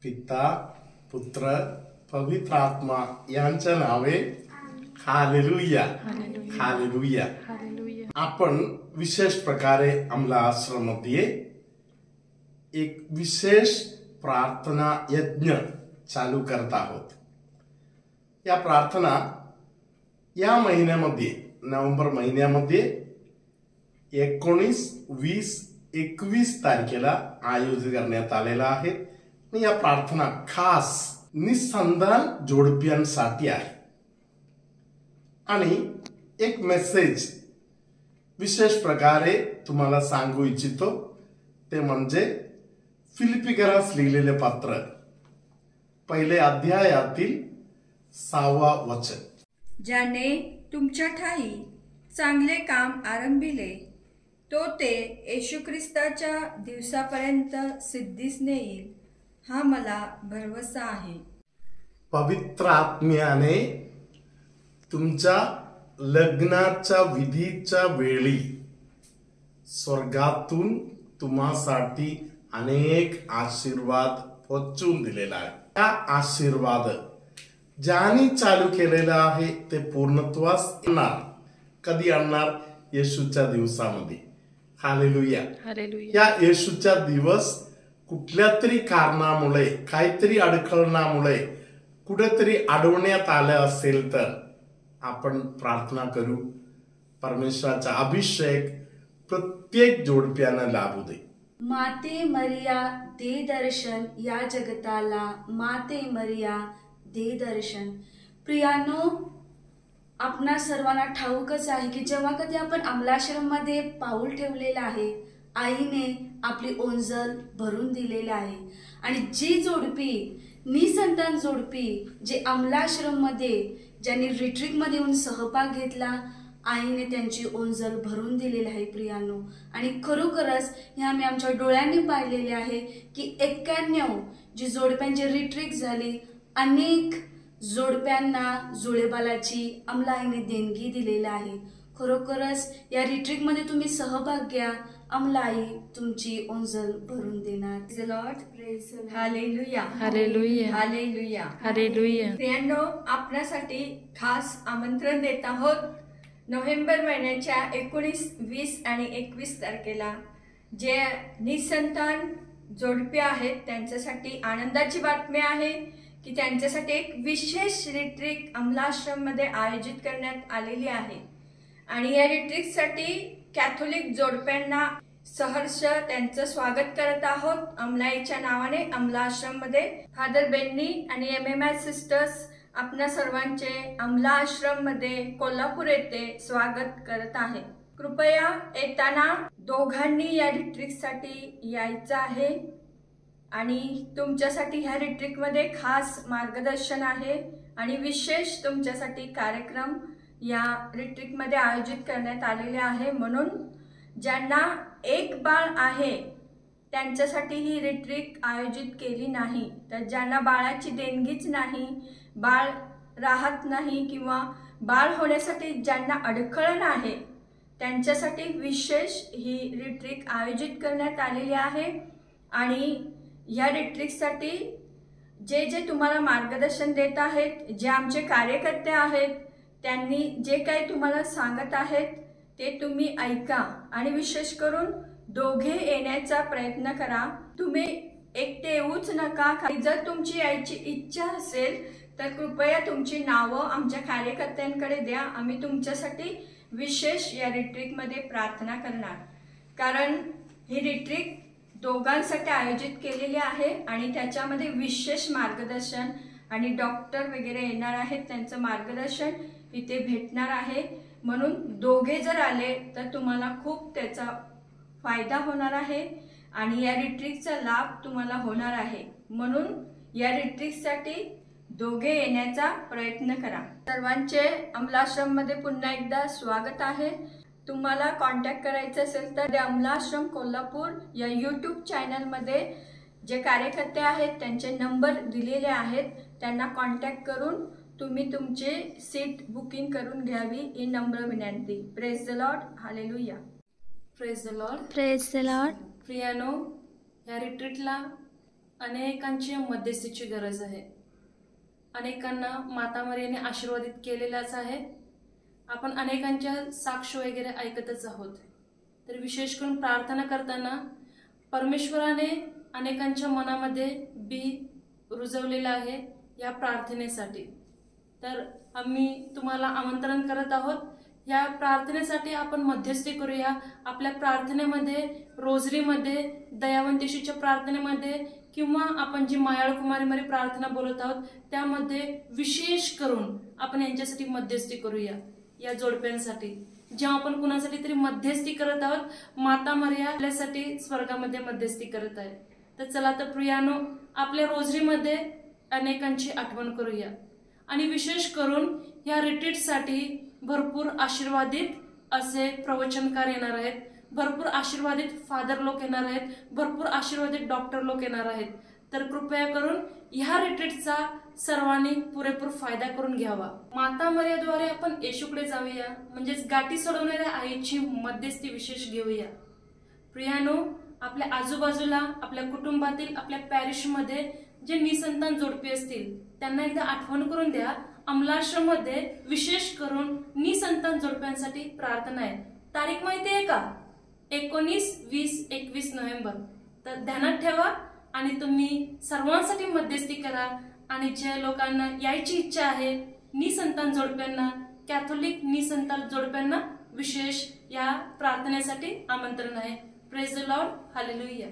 पिता पुत्र पवित्र आत्मा यांच्या नावे हालेलुया हालेलुया। आपण विशेष प्रकारे आमला आश्रममध्ये एक विशेष प्रार्थना यज्ञ चालू करत आहोत। या प्रार्थना या महिन्यामध्ये नोव्हेंबर महिन्यामध्ये 19, 20, 21 तारखेला आयोजित करण्यात आलेला आहे। या प्रार्थना खास निसंतान जोडप्यांसाठी आहे आणि एक मेसेज विशेष प्रकारे तुम्हाला सांगू इच्छितो, ते म्हणजे फिलिपिकरास लिहिलेले पत्र पहिले अध्यायातील 6वा वचन। ज्याने तुमच्या ठाई चांगले काम आरंभिले तो ते येशू ख्रिस्ताच्या दिवसापर्यंत सिद्धीस नेईल, हा मला भरवसा आहे। पवित्र आत्म्याने तुमच्या लग्नाच्या विधीच्या वेळी स्वर्गातून तुम्हासाठी अनेक आशीर्वाद पोचवून दिलेला आहे। हा आशीर्वाद ज्याने चालू केलेला आहे ते पूर्णत्वास आणणार। कधी आणणार? येशूच्या दिवसामध्ये। Hallelujah hallelujah. या येशूच्या दिवस कुठल्या तरी कारणामुळे, काहीतरी अडखळणामुळे कुठेतरी अडवण्यात आलं असेल तर आपण प्रार्थना करू, परमेश्वराचा अभिषेक प्रत्येक जोडप्यानं लाभू दे। माते मरिया दे दर्शन या जगताला, माते मरिया दे दर्शन। प्रियानो, आपणा सर्वांना ठाऊकच आहे की जेव्हा कधी आपण अमलाश्रम मध्ये पाऊल ठेवलेलं आहे, आईने आपली ओंजल भरून दिलेली आहे। आणि जी जोडपी निसंतान जोडपी जे अमलाश्रम मध्ये ज्यांनी रिट्रीट मध्ये येऊन सहभाग घेतला, आईने त्यांची ओंजल भरून दिलेली आहे प्रियानो। आणि खरोखरच हे आम्ही आमच्या डोळ्यांनी पाहिलेले आहे की 91 जी जोडप्यांची रिट्रीट झाली, अनेक जोडप्यांना जुळेबालाची अमलाईने देणगी दिलेली आहे। खरोखरच या रिट्रीट मध्ये तुम्ही सहभाग घ्या, अमलाई तुमची ओंजल भरून देणार। Praise the Lord, praise the Lord, hallelujah hallelujah hallelujah hallelujah. प्रियांनो, आपल्यासाठी खास आमंत्रण देत आहोत। नोव्हेंबर महिन्याच्या 19, 20 आणि 21 तारखेला जे निसंतान जोडपे आहेत त्यांच्यासाठी आनंदाची बातमी आहे की त्यांच्यासाठी एक विशेष रिट्रीट अमलाश्रम मध्ये आयोजित करण्यात आलेली आहे। आणि या रिट्रीटसाठी कॅथोलिक जोडप्यांना सहर्ष त्यांचं स्वागत करत आहोत। अमलाईच्या नावाने अमलाश्रम मध्ये फादर बेन्नी आणि MMI सिस्टर्स आपल्या सर्वांचे अमला आश्रम मध्ये कोल्हापूर येथे स्वागत करत आहे। कृपया येताना दोघांनी या रिट्रीटसाठी यायचं आहे आणि तुमच्यासाठी ह्या रिट्रीट मध्ये खास मार्गदर्शन आहे आणि विशेष तुमच्यासाठी कार्यक्रम या रिट्रीट मध्ये आयोजित करण्यात आलेले आहे। म्हणून ज्यांना एक बाळ आहे त्यांच्यासाठी ही रिट्रीट आयोजित केली नाही, तर ज्यांना बाळाची देणगीच नाही, बाळ राहत नाही किंवा बाळ होण्यासाठी ज्यांना अडखळण आहे त्यांच्यासाठी विशेष ही रिट्रीट आयोजित करण्यात आलेली आहे। आणि या रिट्रीटसाठी जे जे तुम्हाला मार्गदर्शन देत आहेत, जे आमचे कार्यकर्ते आहेत, त्यांनी जे काही तुम्हाला सांगत आहेत ते तुम्ही ऐका आणि विशेष करून दोघे येण्याचा प्रयत्न करा। तुम्ही एकटे येऊच नका। जर तुमची यायची इच्छा असेल तर कृपया तुमची नावं आमच्या कार्यकर्त्यांकडे द्या। आम्ही तुमच्यासाठी विशेष या रिट्रीट मध्ये प्रार्थना करणार, कारण ही रिट्रीट दोघांसाठी आयोजित केलेली आहे आणि त्याच्यामध्ये विशेष मार्गदर्शन आणि डॉक्टर वगैरे येणार आहेत, त्यांचं मार्गदर्शन इथे भेटणार आहे। म्हणून दोघे जर आले तर तुम्हाला खूप त्याचा फायदा होणार आहे आणि या रिट्रीटचा लाभ तुम्हाला होणार आहे। म्हणून या रिट्रीटसाठी दोघे येण्याचा प्रयत्न करा। सर्वांचे अमलाश्रम मध्ये पुन्हा एकदा स्वागत आहे। तुम्हाला कॉन्टॅक्ट करायचं असेल तर अमलाश्रम कोल्हापूर या YouTube चॅनल मध्ये जे कार्यकर्ते आहेत त्यांचे नंबर दिलेले आहेत, त्यांना कॉन्टॅक्ट करून तुम्ही तुमचे सीट बुकिंग करून घ्यावी ही नम्र विनंती। Praise the Lord, hallelujah. Praise the Lord, praise the Lord. प्रियानो, या रिट्रीटला अनेकांची मध्यस्थीची गरज आहे. अनेकांना माता मरियाने आशीर्वादित केलेलाच आहे. आपण अनेकांच्या साक्ष वगैरे ऐकतच आहोत. तर विशेष करून प्रार्थना करताना परमेश्वराने अनेकांच्या मनामध्ये बी रुजवलेलं आहे या प्रार्थनेसाठी. तर आम्ही तुम्हाला आमंत्रण करत आहोत, या प्रार्थनेसाठी आपण मध्यस्थी करूया. आपल्या प्रार्थनेमध्ये, रोजरीमध्ये, दयावंतेशीच्या प्रार्थनेमध्ये किंवा आपण जी मायाळ कुमारीमध्ये प्रार्थना बोलत आहोत त्यामध्ये विशेष करून आपण यांच्यासाठी मध्यस्थी करूया. या जोडप्यांसाठी जेव्हा आपण कुणासाठी तरी मध्यस्थी करत आहोत, माता मरिया आपल्यासाठी स्वर्गामध्ये मध्यस्थी करत आहे. तर चला तर प्रियानो, आपल्या रोजरीमध्ये अनेकांची आठवण करूया. आणि विशेष करून या रिट्रीटसाठी भरपूर आशीर्वादित असे प्रवचनकार येणार आहेत, भरपूर आशीर्वादित फादर लोक येणार आहेत, भरपूर आशीर्वादित डॉक्टर लोक येणार आहेत. तर कृपया करून ह्या रिट्रीटचा सर्वांनी पुरेपूर फायदा करून घ्यावा. माता मरियाद्वारे आपण येशूकडे जाऊया, म्हणजेच गाठी सोडवणाऱ्या आईची मध्यस्थी विशेष घेऊया. प्रियानो, आपल्या आजूबाजूला, आपल्या कुटुंबातील, आपल्या पॅरिशमध्ये जे निसंतान जोडपी असतील त्यांना एकदा आठवण करून द्या. अमलाश्रममध्ये विशेष करून निसंतान जोडप्यांसाठी प्रार्थना आहे. तारीख माहिती आहे का? 19, 20, 21 नोव्हेंबर. तर ध्यानात ठेवा आणि तुम्ही सर्वांसाठी मध्यस्थी करा. आणि ज्या लोकांना यायची इच्छा आहे, निसंतान जोडप्यांना, कॅथोलिक निसंतान जोडप्यांना विशेष या प्रार्थनेसाठी आमंत्रण आहे. Praise the Lord, hallelujah.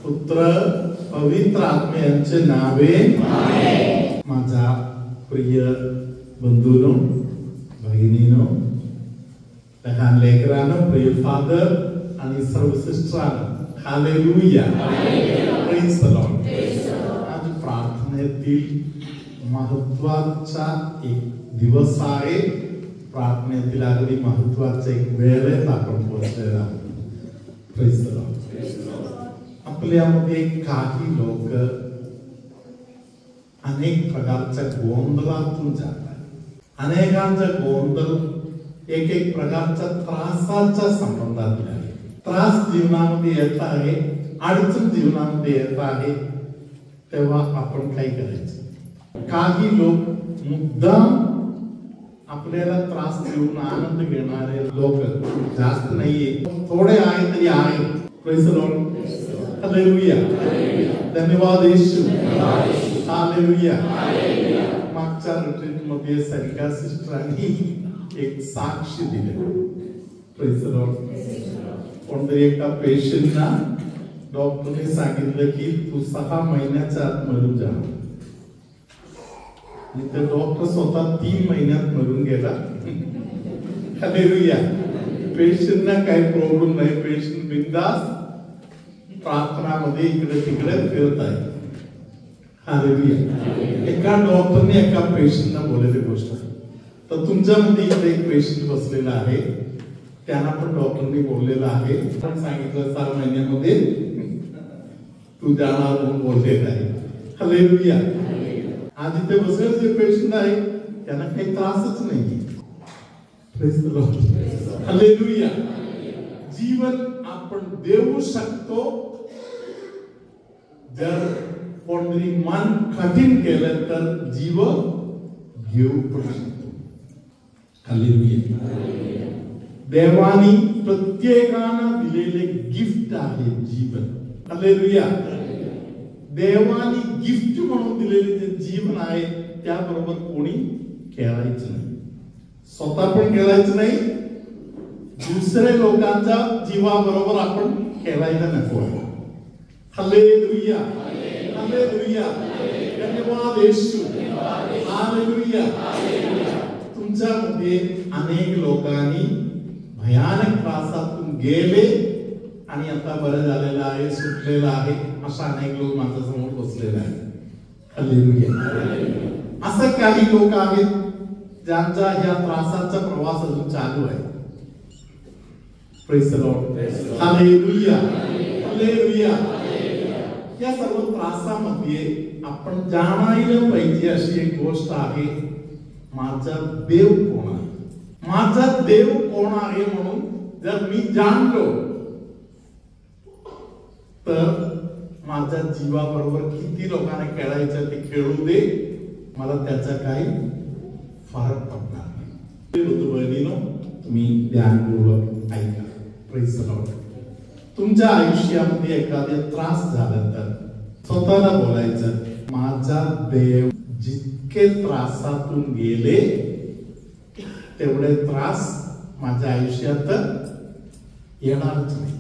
पुत्र पवित्र आत्म्यांचे नावे. माझा प्रिय बंधूनो, भगिनीनो, लहान लेकरांनो, प्रिय फादर आणि सर्व सिस्टरांनो, हालेलुया. Praise the Lord. आज प्रार्थनेतील महत्वाचा एक दिवस आहे. प्रार्थनेतील अगदी महत्वाचा एक वेळेत आपण पोहोचलेला आहोत. Praise the Lord. आपल्यामध्ये काही लोक अनेक प्रकारच्या गोंधळातून जातात. अनेकांचा गोंधळ एक प्रकारच्या त्रासाच्या संबंधातला आहे. त्रास जीवनामध्ये येत आहे, अडचण जीवनामध्ये येत आहे, तेव्हा आपण काय करायचं? काही लोक मुद्दाम आपल्याला त्रास देऊन आनंद घेणारे लोक जास्त नाहीये, थोडे आहे तरी आहे. Praise the Lord. हालेलुया. धन्यवाद येशू. हालेलुया. मागच्या रिट्रीट मध्ये सरिका सिस्टरांनी एक साक्ष दिले. Praise the Lord. कोणतरी एका पेशंटना डॉक्टरने सांगितलं की तू 6 महिन्याच्या आत मरून जा. ते डॉक्टर स्वतः 3 महिन्यात मरून गेला. हालेलुया. पेशंटना काही प्रॉब्लेम नाही, पेशंट बिनधास्त प्रार्थनामध्ये इकडे तिकडे फिरत आहे. हालेलुया. एका डॉक्टरने एका पेशंटला बोललेली गोष्ट. तर तुमच्यामध्ये इथे एक पेशंट बसलेला आहे, त्यांना पण डॉक्टरने बोललेलं आहे, पण सांगितलं 4 महिन्यामध्ये तू जाणार म्हणून बोललेलं आहे. हालेलुया. आज इथे बसलेलं जे पेशंट आहे त्यांना काही त्रासच नाही. Praise the Lord. हालेलुया. जीवन आपण देऊ शकतो जर कोणतरी मन कठीण केलं तर जीव घेऊ पण शकतो. हालेलुया. देवानी प्रत्येकाला दिलेले गिफ्ट आहे जीवन. हालेलुया. देवानी गिफ्ट म्हणून दिलेले जे जीवन आहे त्याबरोबर कोणी खेळायचं नाही, स्वतः पण खेळायचं नाही, दुसरे लोकांच्या जीवाबरोबर आपण खेळायला नको. हालेलुया. हालेलुया. धन्यवाद येशू. हालेलुया. तुमच्यामध्ये अनेक लोकांनी भयानक त्रासातून गेले आणि आता बरं झालेलं आहे, सुटलेलं आहे, अशा अनेक लोक माझ्या समोर बसलेले आहेत. हालेलुया. असं काही लोक आहेत ज्यांचा या त्रासाचा प्रवास अजून चालू आहे. Praise the Lord. Hallelujah. Hallelujah. या सर्व त्रासामध्ये आपण जाणायला पाहिजे अशी एक गोष्ट आहे, माझा देव कोण आहे. माझा देव कोण आहे म्हणून जर मी जाणलो तर माझ्या जीवाबरोबर किती लोकांना खेळायचं ते खेळू दे, मला त्याचा काही फरक पडणार नाही. बहिणीनो, तुम्ही ध्यानपूर्वक ऐका. Praise the Lord. तुमच्या आयुष्यामध्ये एखादे त्रास झाला तर स्वतःला बोलायचं, माझा देव जितके त्रासातून गेले तेवढे त्रास माझ्या आयुष्यात येणारच नाही.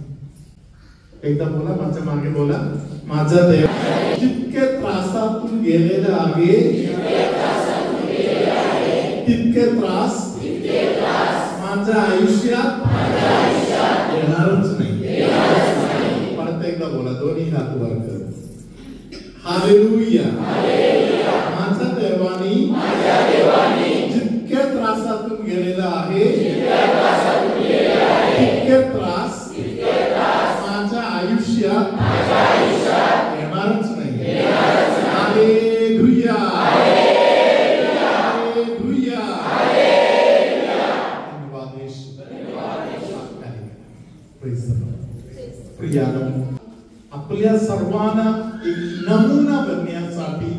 एकदा बोला, माझ्या मागे बोला, माझा देव जितके त्रासातून गेलेले आहे तितके त्रास माझ्या आयुष्यात येणारच नाही. परत एकदा बोला, दोन्ही हात वर कर. हालेलुया. माझ्या देवानी जितके त्रासातून गेलेला आहे तितके त्रास माझ्या आयुष्यात येणारच नाही. हालेलुया. हालेलुया. धन्यवाद येशू. Praise the Lord. प्रियानो, आपल्या सर्वांना एक नमुना बनण्यासाठी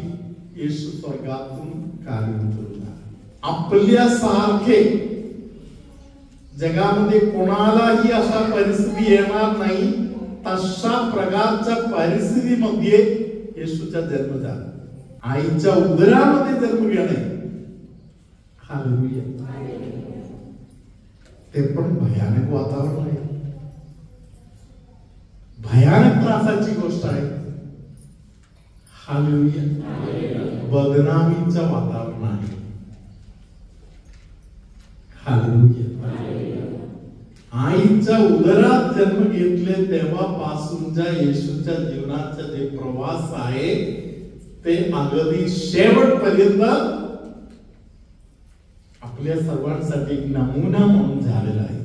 येशू स्वर्गातून कार्य उतरला. आपल्यासारखे जगामध्ये कोणालाही अशा परिस्थिती येणार नाही, तशा प्रकारच्या परिस्थितीमध्ये येशूचा जन्म झाला. आईच्या उदरामध्ये जन्म घेणे. हालेलुया. ते पण भयानक वातावरण आहे, भयानक त्रासाची गोष्ट आहे. हालेलुया. बदनामीचं वातावरण आहे. हालेलुया. आईच्या उदरात जन्म घेतले तेव्हापासूनच्या येशूच्या जीवनाचा जे प्रवास आहे ते अगदी शेवटपर्यंत आपल्या सर्वांसाठी एक नमुना म्हणून झालेला आहे.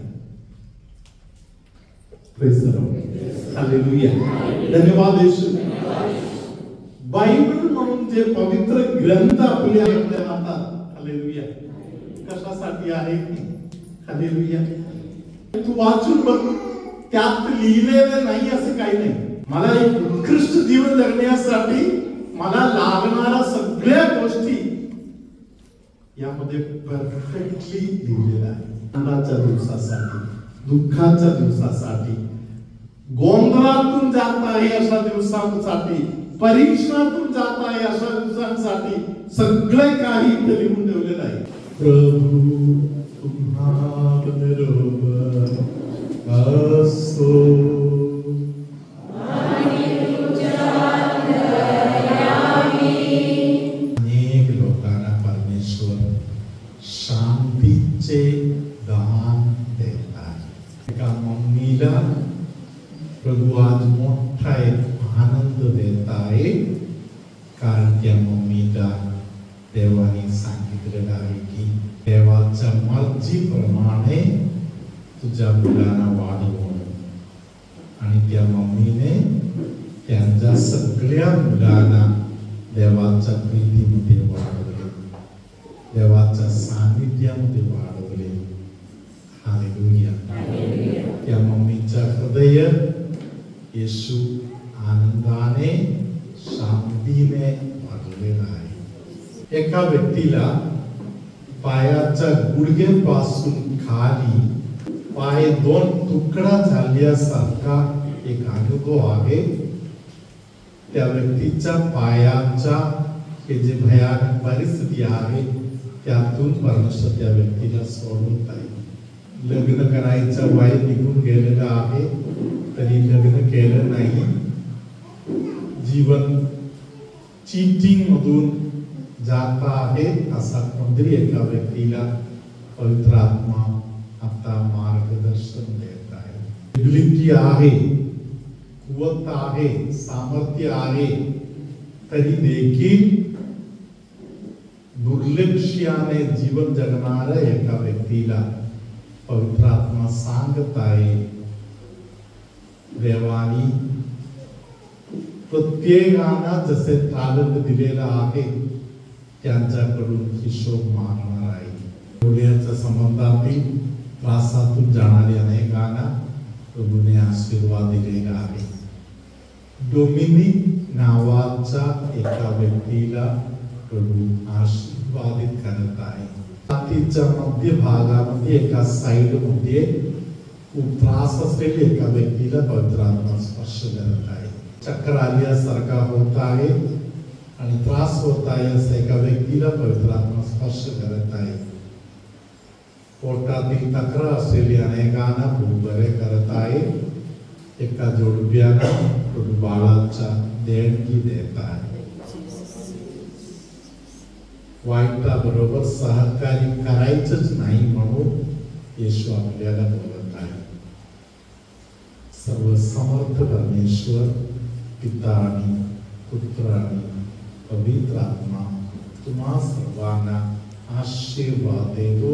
Praise the Lord. हालेलुया. धन्यवाद येशू. बायबल म्हणून जे पवित्र ग्रंथ आपल्या हातात, हालेलुया, कशासाठी आहे? हालेलुया. तू वाचून बघ, त्यात लिहिलेलं नाही असं काही नाही. मला एक उत्कृष्ट जीवन जगण्यासाठी मला लागणाऱ्या सगळ्या गोष्टी यामध्ये परफेक्टली लिहिलेल्या आहे. आनंदाच्या दिवसासाठी, दुःखाच्या दिवसासाठी, गोंधळातून जात आहे अशा दिवसांसाठी, परीक्षणातून जात आहे अशा दिवसांसाठी सगळे काही इथे लिहून ठेवलेलं आहे. प्रभू तुम्हा बरोबर असो. अनेक लोकांना परमेश्वर शांतीचे दान देतात. एका मम्मीला प्रभू आज मोठा एक आनंद देत आहे, कारण त्या मम्मीला देवाने सांगितलेलं आहे की देवाच्या मर्जीप्रमाणे तुझ्या मुलांना वाढव. आणि त्या मम्मीने त्यांच्या सगळ्या मुलांना देवाच्या प्रीतीमध्ये वाढवले, देवाच्या सानिध्यामध्ये वाढवले. हालेलुया. त्या मम्मीच्या हृदय येशू आनंदाने, शांतीने भरलेला आहे. एका व्यक्तीला पायाच्या गुडघ्यापासून खाली पाय दोन तुकडा झाल्यासारखा एक अनुभव आहे. त्या व्यक्तीच्या पायाच्या हे जे भयानक परिस्थिती आहे त्यातून परमेश्वर त्या व्यक्तीला सोडवत आहे. लग्न करायचं वय निघून गेलेलं आहे तरी लग्न केलं नाही. जीवन चीटिंग मधून जात आहे असा कोणतरी एका व्यक्तीला पवित्र आत्मा आता मार्गदर्शन देत आहे. एबिलिटी आहे, कुवत आहे, सामर्थ्य आहे, तरी देखील दुर्लक्ष्याने जीवन जगणाऱ्या एका व्यक्तीला पवित्र आत्मा सांगत आहे, देवानी प्रत्येकाला जसे तालद दिलेला आहे त्यांच्याकडून हिशोब मागणार आहे. मुलीच्या संबंधातील त्रासातून जाणाऱ्या अनेकांना प्रभूने आशीर्वाद दिलेला आहे. डोमिनिक नावाच्या एका व्यक्तीला प्रभू आशीर्वादित करत आहे. छातीच्या मध्य भागामध्ये एका साइड मध्ये खूप त्रास असलेल्या एका व्यक्तीला पवित्र आत्मा स्पर्श करत आहे. चक्कर आल्यासारखा होत आहे आणि त्रास होत आहे असं एका व्यक्तीला पवित्र आत्मा स्पर्श करत आहे. पोटातील तक्रार असलेल्या अनेकांना प्रभू बरे करत आहे. एका जोडप्याला प्रभू बाळाचा देणगी देत आहे. वाईटाबरोबर सहकार्य करायचंच नाही म्हणून येशू आपल्याला बोलत आहे. सर्व समर्थ परमेश्वर पिता आणि पुत्र आणि पवित्र आत्मा तुम्हा सर्वांना आशीर्वाद देतो.